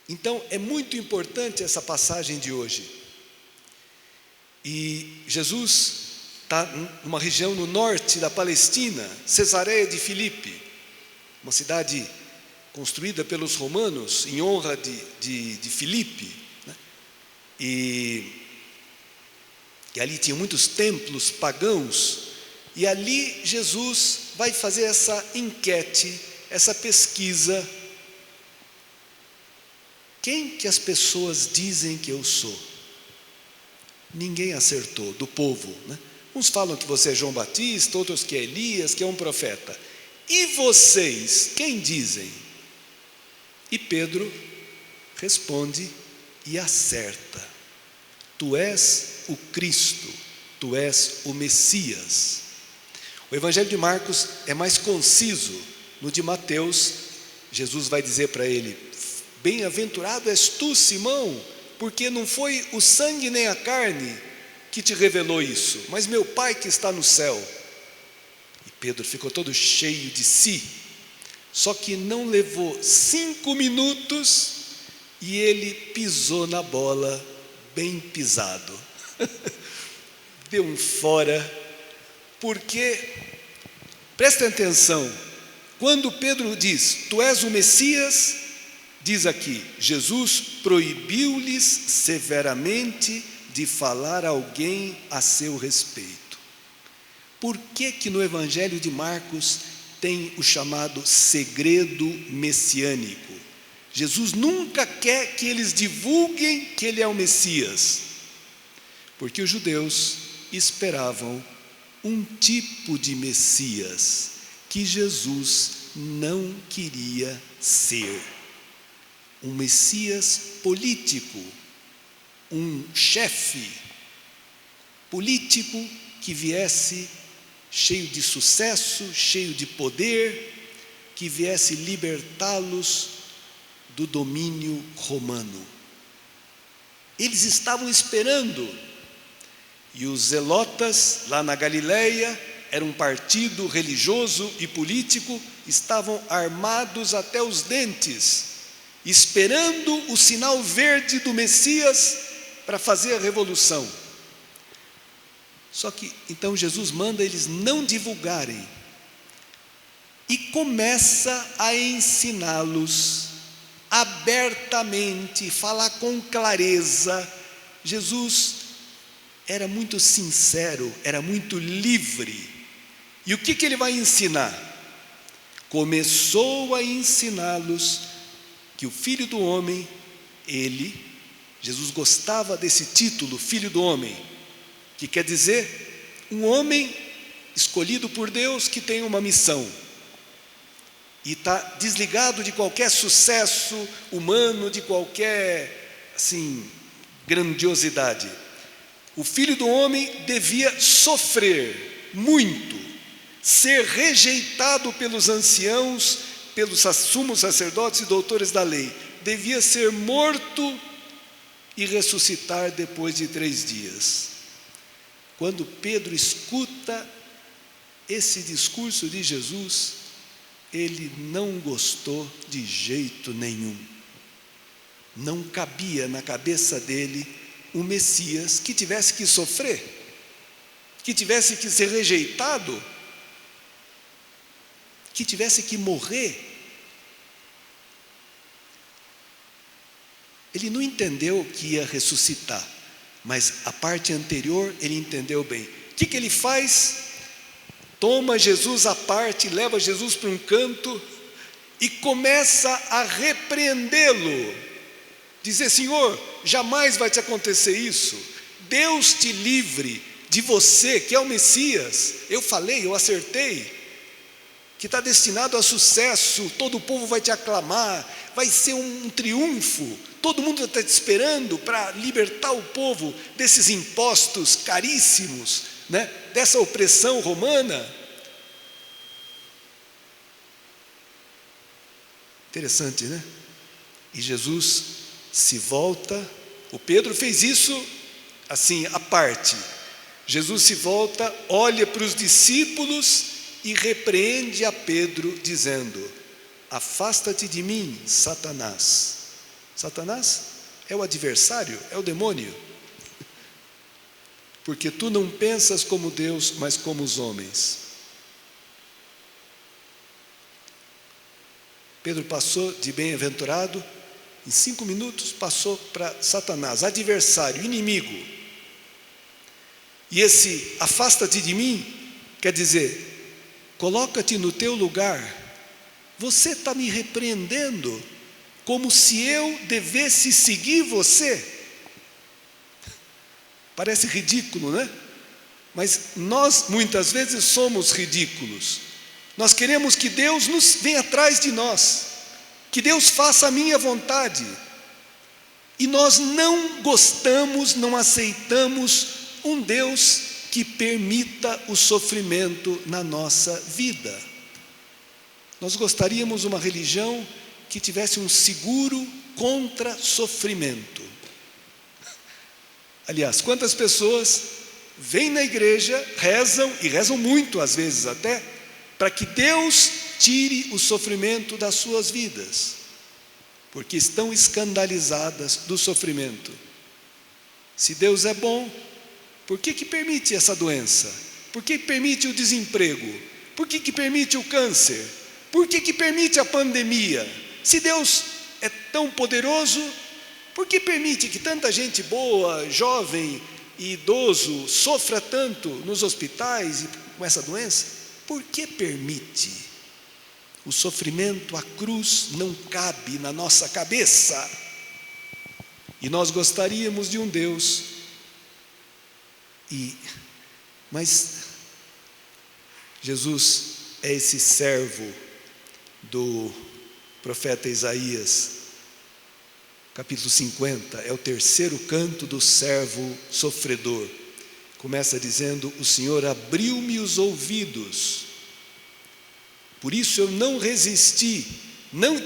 Então é muito importante essa passagem de hoje. E Jesus está numa região no norte da Palestina, Cesareia de Filipe, uma cidade construída pelos romanos em honra de Filipe, né? E ali tinha muitos templos pagãos, e ali Jesus vai fazer essa enquete, essa pesquisa. Quem que as pessoas dizem que eu sou? Ninguém acertou, do povo, né? Uns falam que você é João Batista, outros que é Elias, que é um profeta. E vocês, quem dizem? E Pedro responde e acerta: tu és o Cristo, tu és o Messias. O Evangelho de Marcos é mais conciso. No de Mateus, Jesus vai dizer para ele: bem-aventurado és tu, Simão, porque não foi o sangue nem a carne que te revelou isso, mas meu Pai que está no céu. E Pedro ficou todo cheio de si. Só que não levou 5 minutos e ele pisou na bola, bem pisado. Deu um fora, porque, prestem atenção, quando Pedro diz, tu és o Messias, diz aqui, Jesus proibiu-lhes severamente de falar a alguém a seu respeito. Por que no Evangelho de Marcos tem o chamado segredo messiânico? Jesus nunca quer que eles divulguem que ele é o Messias, porque os judeus esperavam um tipo de Messias que Jesus não queria ser. Um Messias político, um chefe político que viesse cheio de sucesso, cheio de poder, que viesse libertá-los do domínio romano. Eles estavam esperando, e os zelotas lá na Galileia, era um partido religioso e político, estavam armados até os dentes, esperando o sinal verde do Messias para fazer a revolução. Só que então Jesus manda eles não divulgarem e começa a ensiná-los abertamente, falar com clareza. Jesus era muito sincero, era muito livre. E o que ele vai ensinar? Começou a ensiná-los que o Filho do Homem, Jesus gostava desse título, Filho do Homem, que quer dizer um homem escolhido por Deus que tem uma missão e está desligado de qualquer sucesso humano, de qualquer grandiosidade. O Filho do Homem devia sofrer muito, ser rejeitado pelos anciãos, pelos sumos sacerdotes e doutores da lei, devia ser morto e ressuscitar depois de 3 dias. Quando Pedro escuta esse discurso de Jesus, ele não gostou de jeito nenhum. Não cabia na cabeça dele um Messias que tivesse que sofrer, que tivesse que ser rejeitado, que tivesse que morrer. Ele não entendeu que ia ressuscitar, mas a parte anterior ele entendeu bem. O que ele faz? Toma Jesus à parte, leva Jesus para um canto e começa a repreendê-lo. Dizer: Senhor, jamais vai te acontecer isso. Deus te livre de você, que é o Messias. Eu falei, eu acertei, que está destinado a sucesso, todo o povo vai te aclamar, vai ser um triunfo, todo mundo está te esperando para libertar o povo desses impostos caríssimos, né? Dessa opressão romana. Interessante, né? E Jesus se volta, o Pedro fez isso assim, à parte. Jesus se volta, olha para os discípulos e repreende a Pedro, dizendo: afasta-te de mim, Satanás, Satanás é o adversário, é o demônio. Porque tu não pensas como Deus, mas como os homens. Pedro passou de bem-aventurado, em 5 minutos passou para Satanás, adversário, inimigo. E esse afasta-te de mim, quer dizer, coloca-te no teu lugar. Você está me repreendendo, como se eu devesse seguir você. Parece ridículo, né? Mas nós muitas vezes somos ridículos. Nós queremos que Deus venha atrás de nós, que Deus faça a minha vontade. E nós não gostamos, não aceitamos um Deus que permita o sofrimento na nossa vida. Nós gostaríamos de uma religião que tivesse um seguro contra sofrimento. Aliás, quantas pessoas vêm na igreja, rezam, e rezam muito às vezes até, para que Deus tire o sofrimento das suas vidas, porque estão escandalizadas do sofrimento. Se Deus é bom, por que permite essa doença? Por que permite o desemprego? Por que permite o câncer? Por que permite a pandemia? Se Deus é tão poderoso, por que permite que tanta gente boa, jovem e idoso sofra tanto nos hospitais com essa doença? Por que permite? O sofrimento, a cruz não cabe na nossa cabeça. E nós gostaríamos de um Deus, mas Jesus é esse servo do profeta Isaías, capítulo 50, é o terceiro canto do servo sofredor. Começa dizendo: o Senhor abriu-me os ouvidos, por isso eu não resisti,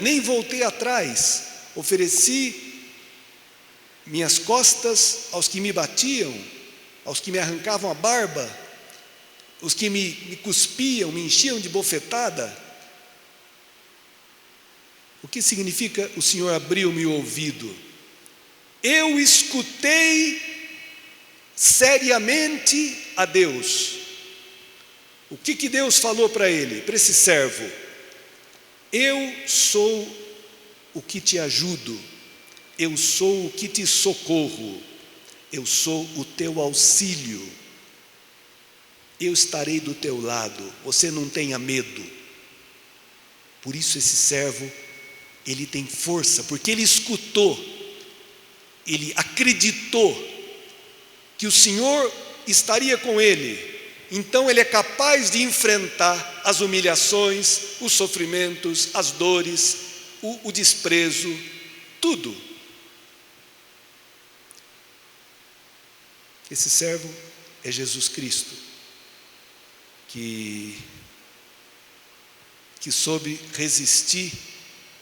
nem voltei atrás, ofereci minhas costas aos que me batiam, aos que me arrancavam a barba, os que me cuspiam, me enchiam de bofetada. O que significa o Senhor abriu-me o ouvido? Eu escutei seriamente a Deus. O que Deus falou para ele, para esse servo? Eu sou o que te ajudo, eu sou o que te socorro, eu sou o teu auxílio, eu estarei do teu lado, você não tenha medo. Por isso esse servo, ele tem força, porque ele escutou, ele acreditou que o Senhor estaria com ele. Então ele é capaz de enfrentar as humilhações, os sofrimentos, as dores, o desprezo, tudo. Esse servo é Jesus Cristo, que soube resistir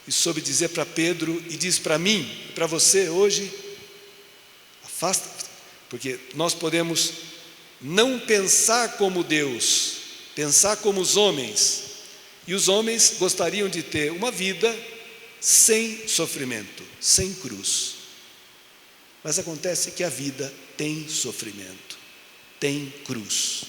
e soube dizer para Pedro, e diz para mim, para você hoje: afasta, porque nós podemos não pensar como Deus, pensar como os homens, e os homens gostariam de ter uma vida sem sofrimento, sem cruz. Mas acontece que a vida tem sofrimento, tem cruz.